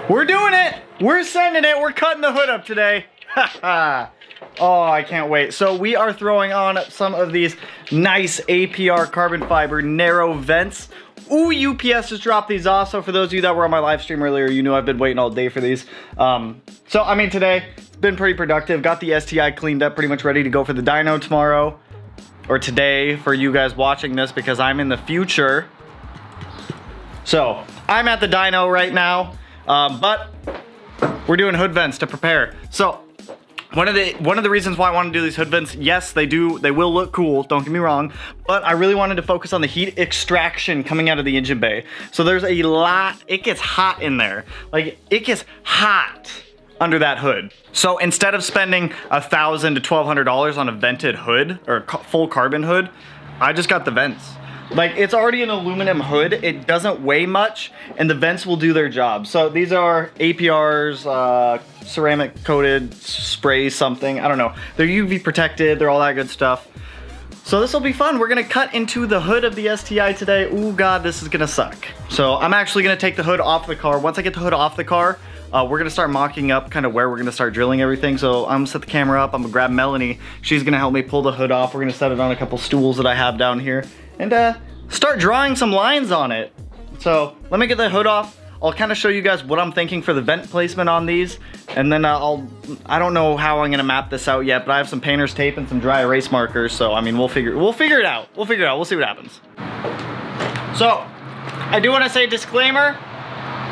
We're doing it. We're sending it. We're cutting the hood up today. Oh, I can't wait. So we are throwing on some of these nice APR carbon fiber narrow vents. Ooh, UPS just dropped these off. So for those of you that were on my live stream earlier, you know I've been waiting all day for these. So I mean, today it's been pretty productive. Got the STI cleaned up, pretty much ready to go for the dyno tomorrow. Or today for you guys watching this, because I'm in the future. So I'm at the dyno right now, but we're doing hood vents to prepare. So one of the reasons why I want to do these hood vents, yes, they will look cool, don't get me wrong, but I really wanted to focus on the heat extraction coming out of the engine bay. So there's a lot, it gets hot in there. Like, it gets hot under that hood. So instead of spending $1,000 to $1,200 on a vented hood, or full carbon hood, I just got the vents. Like, it's already an aluminum hood, it doesn't weigh much, and the vents will do their job. So these are APRs, ceramic coated spray something, I don't know. They're UV protected, they're all that good stuff. So this will be fun. We're gonna cut into the hood of the STI today. Ooh, God, this is gonna suck. So I'm actually gonna take the hood off the car. Once I get the hood off the car, we're gonna start mocking up kind of where we're gonna start drilling everything. So I'm gonna set the camera up, I'm gonna grab Melanie. She's gonna help me pull the hood off. We're gonna set it on a couple stools that I have down here and start drawing some lines on it. So let me get the hood off. I'll kind of show you guys what I'm thinking for the vent placement on these. And then I don't know how I'm gonna map this out yet, but I have some painter's tape and some dry erase markers. So I mean, we'll figure it out. We'll see what happens. So I do wanna say disclaimer.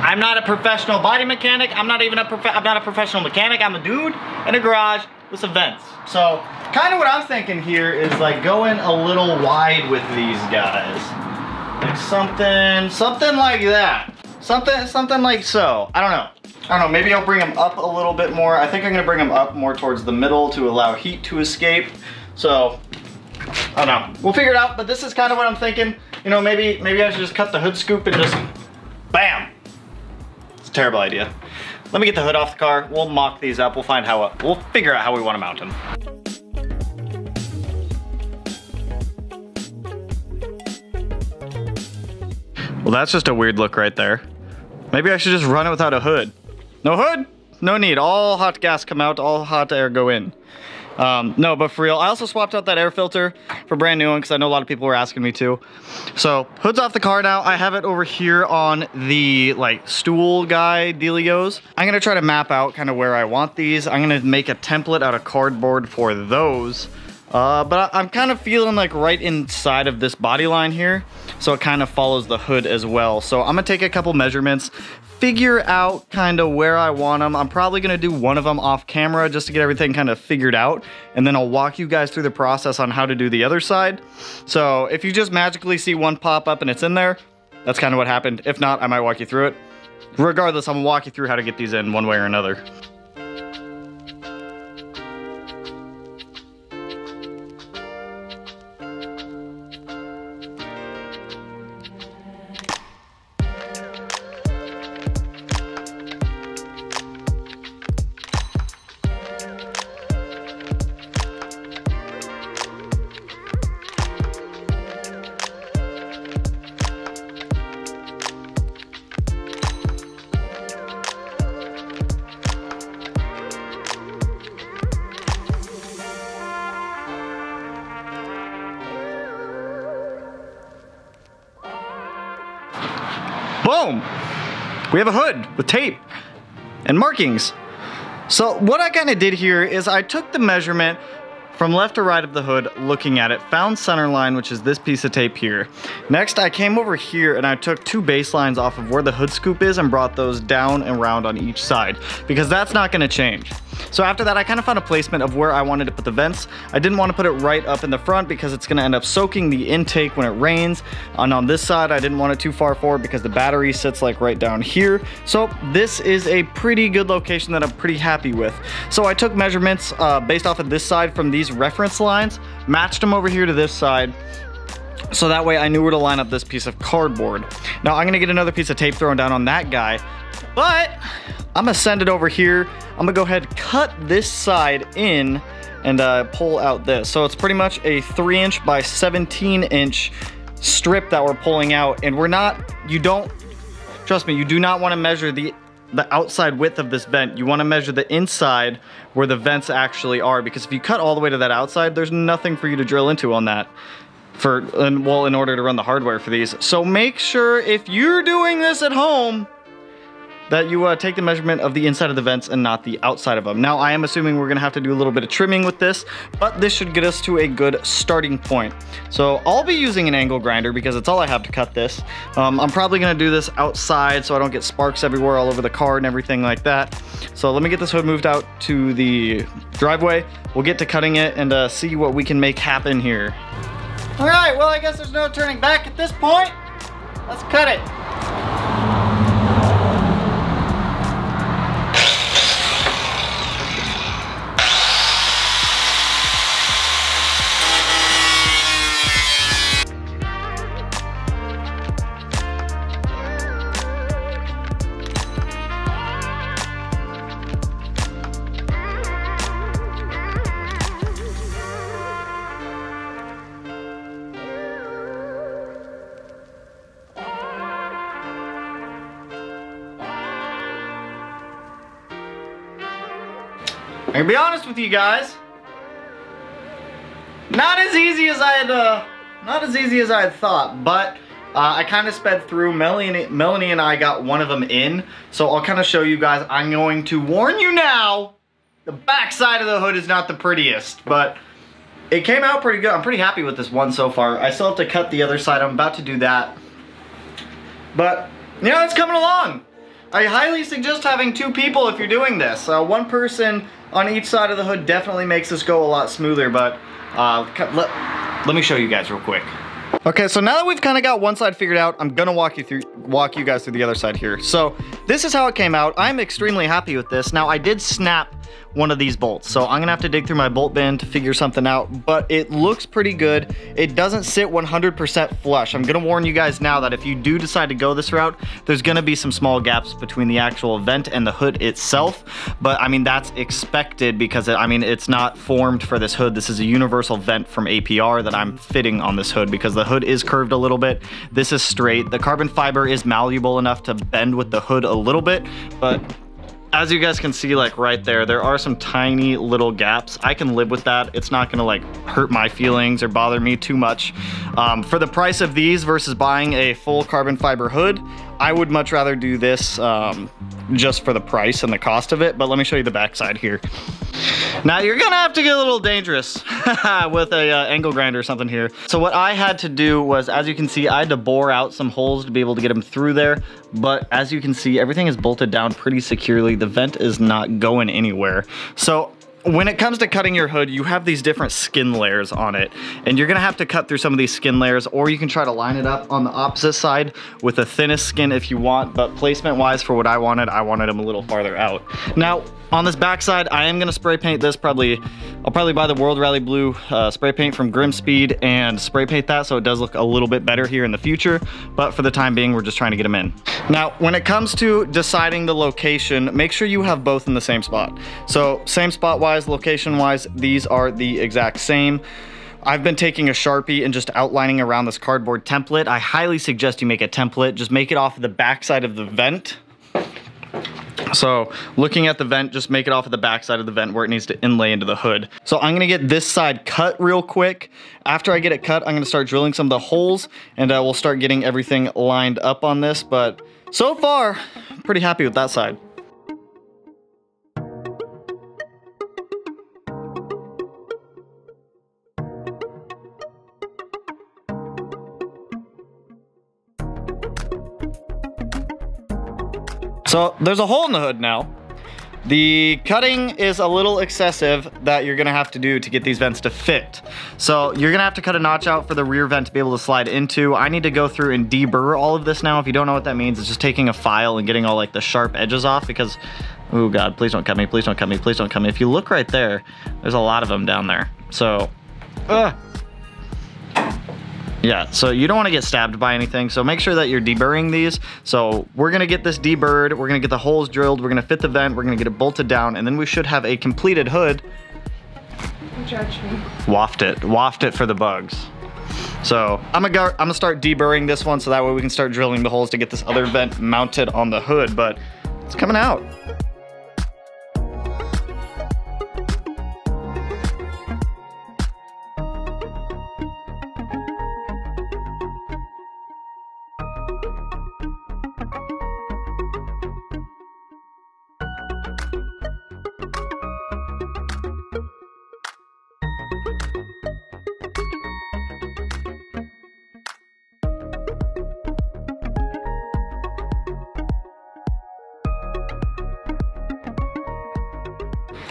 I'm not a professional body mechanic. I'm not a professional mechanic. I'm a dude in a garage with some vents. So kind of what I'm thinking here is like going a little wide with these guys. Like something like that. Something like so. I don't know, maybe I'll bring them up a little bit more. I think I'm gonna bring them up more towards the middle to allow heat to escape. So, I don't know. We'll figure it out, but this is kind of what I'm thinking. You know, maybe I should just cut the hood scoop and just, bam. It's a terrible idea. Let me get the hood off the car. We'll mock these up. We'll figure out how we want to mount them. Well, that's just a weird look right there. Maybe I should just run it without a hood. No hood? No need. All hot gas come out, all hot air go in. No, but for real, I also swapped out that air filter for a brand new one because I know a lot of people were asking me to. So, hood's off the car now. I have it over here on the, like, stool guy dealios. I'm gonna try to map out kind of where I want these. I'm gonna make a template out of cardboard for those. But I'm kind of feeling like right inside of this body line here. So it kind of follows the hood as well. So I'm gonna take a couple measurements, figure out kind of where I want them. I'm probably gonna do one of them off camera just to get everything kind of figured out. And then I'll walk you guys through the process on how to do the other side. So if you just magically see one pop up and it's in there, that's kind of what happened. If not, I might walk you through it. Regardless, I'm gonna walk you through how to get these in one way or another. Boom! We have a hood with tape and markings. So what I kind of did here is I took the measurement from left to right of the hood, looking at it, found center line, which is this piece of tape here. Next, I came over here and I took two baselines off of where the hood scoop is and brought those down and round on each side, because that's not gonna change. So after that, I kind of found a placement of where I wanted to put the vents. I didn't want to put it right up in the front because it's gonna end up soaking the intake when it rains. And on this side, I didn't want it too far forward because the battery sits like right down here. So this is a pretty good location that I'm pretty happy with. So I took measurements based off of this side from these reference lines, matched them over here to this side. So that way I knew where to line up this piece of cardboard. Now I'm gonna get another piece of tape thrown down on that guy, but I'm gonna send it over here. I'm gonna go ahead and cut this side in and pull out this. So it's pretty much a 3" by 17" strip that we're pulling out. And trust me, you do not wanna measure the the outside width of this vent, you wanna measure the inside where the vents actually are, because if you cut all the way to that outside, there's nothing for you to drill into on that in order to run the hardware for these. So make sure if you're doing this at home that you take the measurement of the inside of the vents and not the outside of them. Now, I am assuming we're gonna have to do a little bit of trimming with this, but this should get us to a good starting point. So I'll be using an angle grinder because it's all I have to cut this. I'm probably gonna do this outside so I don't get sparks everywhere all over the car and everything like that. So let me get this hood moved out to the driveway. We'll get to cutting it and see what we can make happen here. All right, well, I guess there's no turning back at this point. Let's cut it. I'm gonna be honest with you guys. Not as easy as I had thought, but I kind of sped through. Melanie and I got one of them in, so I'll kind of show you guys. I'm going to warn you now, the back side of the hood is not the prettiest, but it came out pretty good. I'm pretty happy with this one so far. I still have to cut the other side. I'm about to do that, but you know, it's coming along. I highly suggest having 2 people if you're doing this. One person on each side of the hood definitely makes this go a lot smoother, but let me show you guys real quick. Okay, so now that we've kind of got one side figured out, I'm gonna walk you guys through the other side here. So this is how it came out. I'm extremely happy with this. Now, I did snap one of these bolts, so I'm gonna have to dig through my bolt bin to figure something out, but it looks pretty good. It doesn't sit 100% flush. I'm gonna warn you guys now that if you do decide to go this route, there's gonna be some small gaps between the actual vent and the hood itself, but I mean, that's expected because it's not formed for this hood. This is a universal vent from APR that I'm fitting on this hood because the hood is curved a little bit. This is straight. The carbon fiber is malleable enough to bend with the hood a little bit, but as you guys can see, like right there are some tiny little gaps. I can live with that. It's not gonna like hurt my feelings or bother me too much. For the price of these versus buying a full carbon fiber hood, I would much rather do this just for the price and the cost of it, but let me show you the backside here. Now you're gonna have to get a little dangerous with a angle grinder or something here. So what I had to do was, as you can see, I had to bore out some holes to be able to get them through there. But as you can see, everything is bolted down pretty securely. The vent is not going anywhere. So when it comes to cutting your hood, you have these different skin layers on it, and you're gonna have to cut through some of these skin layers, or you can try to line it up on the opposite side with the thinnest skin if you want, but placement wise for what I wanted them a little farther out. Now, on this backside, I am gonna spray paint this. I'll probably buy the World Rally Blue spray paint from Grimspeed and spray paint that so it does look a little bit better here in the future, but for the time being, we're just trying to get them in. Now, when it comes to deciding the location, make sure you have both in the same spot. So same spot wise, location wise, these are the exact same. I've been taking a Sharpie and just outlining around this cardboard template. I highly suggest you make a template. Just make it off of the back side of the vent. So looking at the vent, just make it off of the back side of the vent where it needs to inlay into the hood. So I'm gonna get this side cut real quick. After I get it cut, I'm gonna start drilling some of the holes, and we'll start getting everything lined up on this. But so far, pretty happy with that side. So there's a hole in the hood now. The cutting is a little excessive that you're gonna have to do to get these vents to fit. So you're gonna have to cut a notch out for the rear vent to be able to slide into. I need to go through and deburr all of this now. If you don't know what that means, it's just taking a file and getting all like the sharp edges off because, oh God, please don't cut me, please don't cut me, please don't cut me. If you look right there, there's a lot of them down there. So, yeah, so you don't want to get stabbed by anything, so make sure that you're deburring these. So we're gonna get this deburred, we're gonna get the holes drilled, we're gonna fit the vent, we're gonna get it bolted down, and then we should have a completed hood. Don't judge me. Waft it for the bugs. So I'm gonna start deburring this one so that way we can start drilling the holes to get this other vent mounted on the hood. But It's coming out.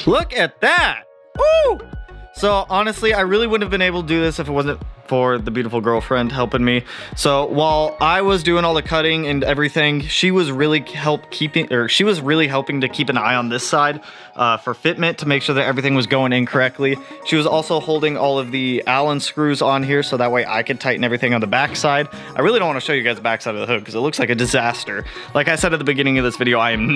Look at that! Woo! So honestly, I really wouldn't have been able to do this if it wasn't for the beautiful girlfriend helping me. So while I was doing all the cutting and everything, she was really helping to keep an eye on this side for fitment to make sure that everything was going in correctly. She was also holding all of the Allen screws on here so that way I could tighten everything on the back side. I really don't want to show you guys the back side of the hood because it looks like a disaster. Like I said at the beginning of this video, I am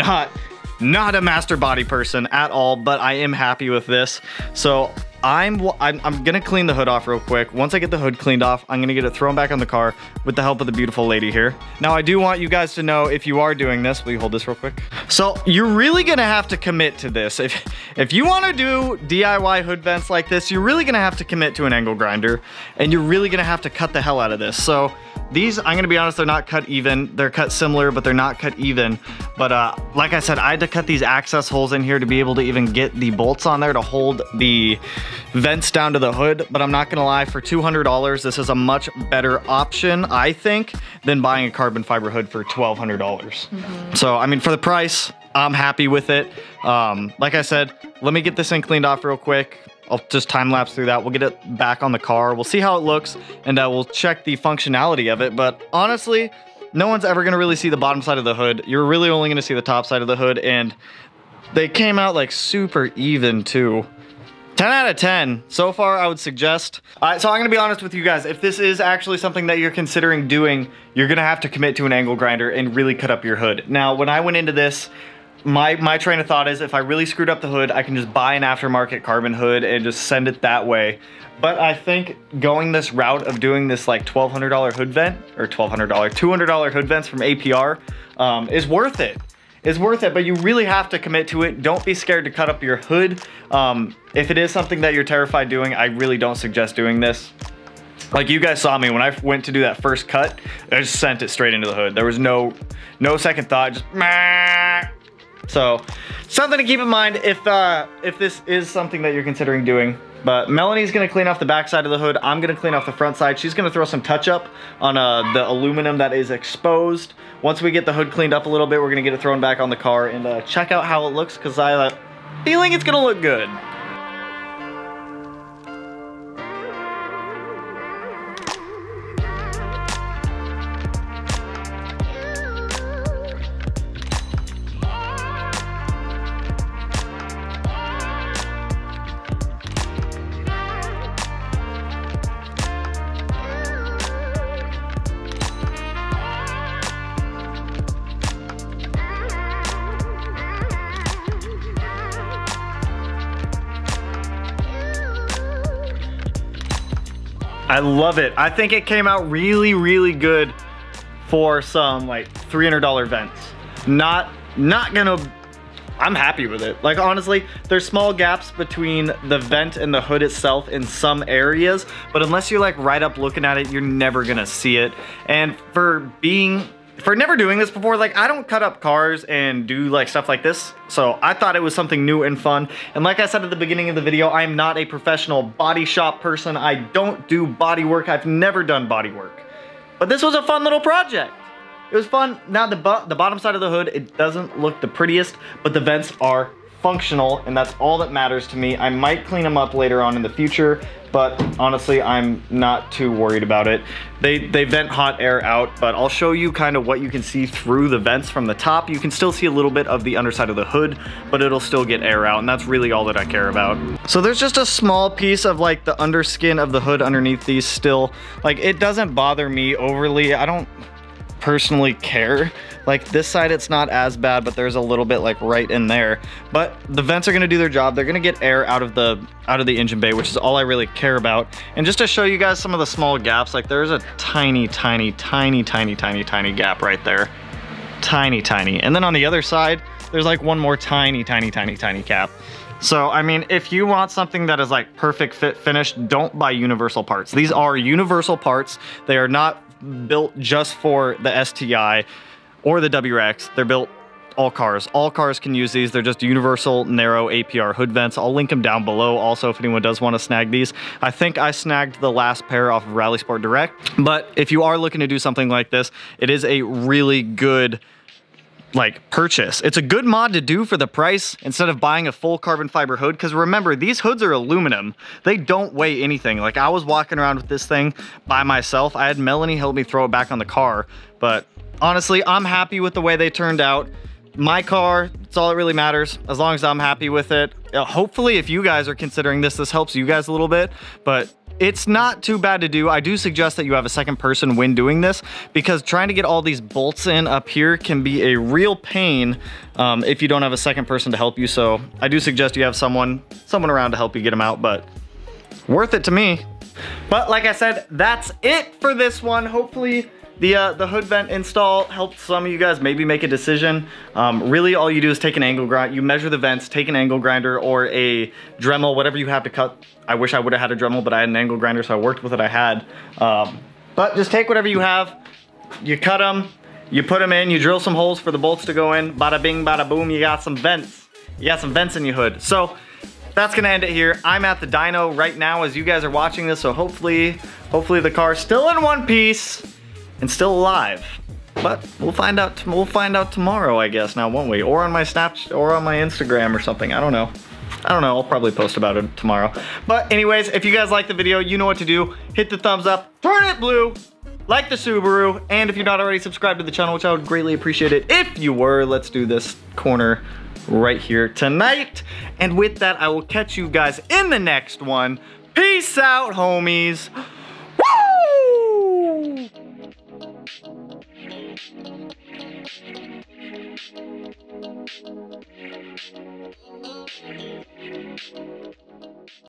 not a master body person at all, but I am happy with this. So I'm gonna clean the hood off real quick. Once I get the hood cleaned off, I'm gonna get it thrown back on the car with the help of the beautiful lady here. Now I do want you guys to know, if you are doing this, will you hold this real quick? So you're really gonna have to commit to this. If you wanna do DIY hood vents like this, you're really gonna have to commit to an angle grinder, and you're really gonna have to cut the hell out of this. So these, I'm gonna be honest, they're not cut even. They're cut similar, but they're not cut even. But like I said, I had to cut these access holes in here to be able to even get the bolts on there to hold the vents down to the hood. But I'm not gonna lie, for $200, this is a much better option, I think, than buying a carbon fiber hood for $1,200. So, I mean, for the price, I'm happy with it. Like I said, let me get this thing cleaned off real quick. I'll just time lapse through that. We'll get it back on the car. We'll see how it looks, and we'll check the functionality of it. But honestly, no one's ever gonna really see the bottom side of the hood. You're really only gonna see the top side of the hood, and they came out like super even too. 10 out of 10. So far, I would suggest. All right, so I'm gonna be honest with you guys. If this is actually something that you're considering doing, you're gonna have to commit to an angle grinder and really cut up your hood. Now, when I went into this, my train of thought is if I really screwed up the hood, I can just buy an aftermarket carbon hood and just send it that way. But I think going this route of doing this like $1,200 hood vent, or $200 hood vents from APR is worth it. Is worth it, but you really have to commit to it. Don't be scared to cut up your hood. If it is something that you're terrified doing, I really don't suggest doing this. Like you guys saw me when I went to do that first cut, I just sent it straight into the hood. There was no second thought, just meh. So something to keep in mind if this is something that you're considering doing. But Melanie's gonna clean off the back side of the hood. I'm gonna clean off the front side. She's gonna throw some touch up on the aluminum that is exposed. Once we get the hood cleaned up a little bit, we're gonna get it thrown back on the car and check out how it looks, because I have a feeling it's gonna look good. I love it. I think it came out really, really good for some like $300 vents. Not gonna, I'm happy with it. Like honestly, there's small gaps between the vent and the hood itself in some areas, but unless you're like right up looking at it, you're never gonna see it. And for never doing this before, like I don't cut up cars and do like stuff like this, so I thought it was something new and fun. And like I said at the beginning of the video, I'm not a professional body shop person. I don't do body work. I've never done body work, but this was a fun little project. It was fun. Now the bottom side of the hood, it doesn't look the prettiest, but the vents are functional, and that's all that matters to me. I might clean them up later on in the future, but honestly, I'm not too worried about it. They vent hot air out, but I'll show you kind of what you can see through the vents from the top. You can still see a little bit of the underside of the hood, but it'll still get air out, and that's really all that I care about. So there's just a small piece of like the underskin of the hood underneath these still. Like it doesn't bother me overly. I don't personally care. Like this side, it's not as bad, but there's a little bit like right in there. But the vents are gonna do their job. They're gonna get air out of the engine bay, which is all I really care about. And just to show you guys some of the small gaps, like there's a tiny gap right there. Tiny. And then on the other side, There's like one more tiny cap. So, I mean, if you want something that is like perfect fit finish, don't buy universal parts. These are universal parts. They are not built just for the STI or the WRX. They're built all cars. All cars can use these. They're just universal narrow APR hood vents. I'll link them down below also if anyone does want to snag these. I think I snagged the last pair off of Rally Sport Direct. But if you are looking to do something like this, it is a really good like purchase. It's a good mod to do for the price instead of buying a full carbon fiber hood, because remember, these hoods are aluminum. They don't weigh anything. Like, I was walking around with this thing by myself. I had Melanie help me throw it back on the car, but honestly, I'm happy with the way they turned out. My car, it's all that really matters, as long as I'm happy with it. Hopefully, if you guys are considering this, this helps you guys a little bit, but it's not too bad to do. I do suggest that you have a second person when doing this, because trying to get all these bolts in up here can be a real pain if you don't have a second person to help you. So I do suggest you have someone around to help you get them out, but worth it to me. But like I said, that's it for this one. Hopefully the hood vent install helped some of you guys maybe make a decision. Really, all you do is take an angle grinder. You measure the vents, take an angle grinder or a Dremel, whatever you have to cut. I wish I would have had a Dremel, but I had an angle grinder, so I worked with what I had. But just take whatever you have, you cut them, you put them in, you drill some holes for the bolts to go in. Bada bing, bada boom, you got some vents. You got some vents in your hood. So that's gonna end it here. I'm at the dyno right now as you guys are watching this, so hopefully the car's still in one piece and still alive. But we'll find out tomorrow, I guess, now, won't we? Or on my Snapchat or on my Instagram or something. I don't know. I'll probably post about it tomorrow. But anyways, if you guys like the video, you know what to do. Hit the thumbs up, turn it blue, like the Subaru, and if you're not already subscribed to the channel, which I would greatly appreciate it if you were, let's do this corner right here tonight. And with that, I will catch you guys in the next one. Peace out, homies.